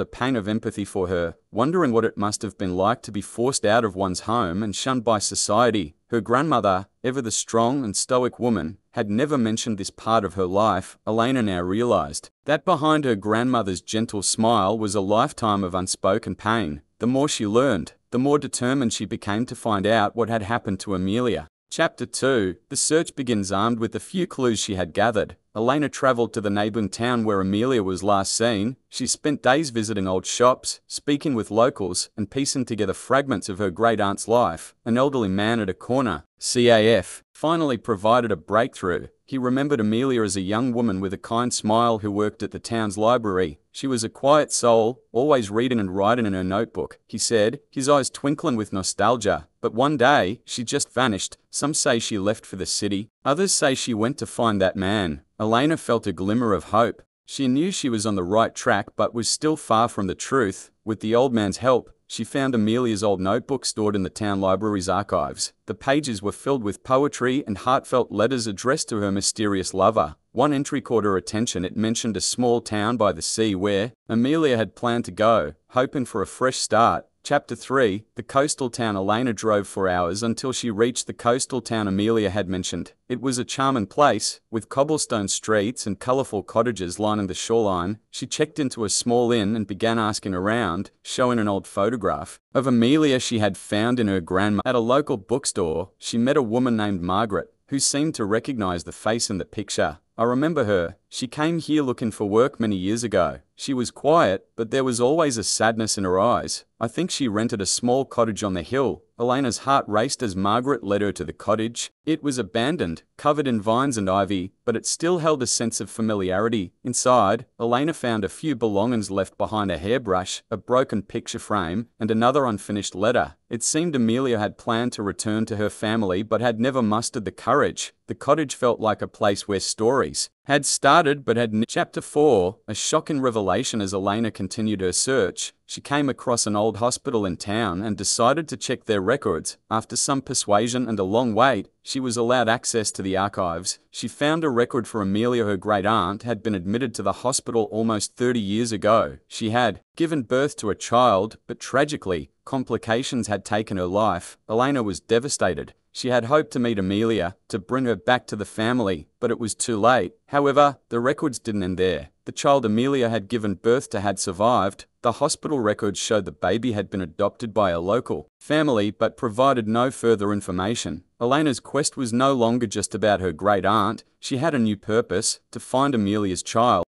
a pang of empathy for her, wondering what it must have been like to be forced out of one's home and shunned by society. Her grandmother, ever the strong and stoic woman, had never mentioned this part of her life. Elena now realized that behind her grandmother's gentle smile was a lifetime of unspoken pain. The more she learned, the more determined she became to find out what had happened to Amelia. Chapter 2. The search begins. Armed with the few clues she had gathered, Elena traveled to the neighboring town where Amelia was last seen. She spent days visiting old shops, speaking with locals, and piecing together fragments of her great-aunt's life. An elderly man at a corner, CAF, finally provided a breakthrough. He remembered Amelia as a young woman with a kind smile who worked at the town's library. She was a quiet soul, always reading and writing in her notebook, he said, his eyes twinkling with nostalgia. But one day, she just vanished. Some say she left for the city. Others say she went to find that man. Elena felt a glimmer of hope. She knew she was on the right track but was still far from the truth. With the old man's help, she found Amelia's old notebook stored in the town library's archives. The pages were filled with poetry and heartfelt letters addressed to her mysterious lover. One entry caught her attention. It mentioned a small town by the sea where Amelia had planned to go, hoping for a fresh start. Chapter 3. The coastal town. Elena drove for hours until she reached the coastal town Amelia had mentioned. It was a charming place, with cobblestone streets and colorful cottages lining the shoreline. She checked into a small inn and began asking around, showing an old photograph of Amelia she had found in her grandma. At a local bookstore, she met a woman named Margaret, who seemed to recognize the face in the picture. I remember her. She came here looking for work many years ago. She was quiet, but there was always a sadness in her eyes. I think she rented a small cottage on the hill. Elena's heart raced as Margaret led her to the cottage. It was abandoned, covered in vines and ivy, but it still held a sense of familiarity. Inside, Elena found a few belongings left behind: a hairbrush, a broken picture frame, and another unfinished letter. It seemed Amelia had planned to return to her family but had never mustered the courage. The cottage felt like a place where stories had started but had Chapter 4. A shocking revelation. As Elena continued her search, she came across an old hospital in town and decided to check their records. After some persuasion and a long wait, she was allowed access to the archives. She found a record for Amelia. Her great-aunt had been admitted to the hospital almost 30 years ago. She had given birth to a child, but tragically, complications had taken her life. Elena was devastated. She had hoped to meet Amelia, to bring her back to the family, but it was too late. However, the records didn't end there. The child Amelia had given birth to had survived. The hospital records showed the baby had been adopted by a local family but provided no further information. Elena's quest was no longer just about her great-aunt. She had a new purpose: to find Amelia's child.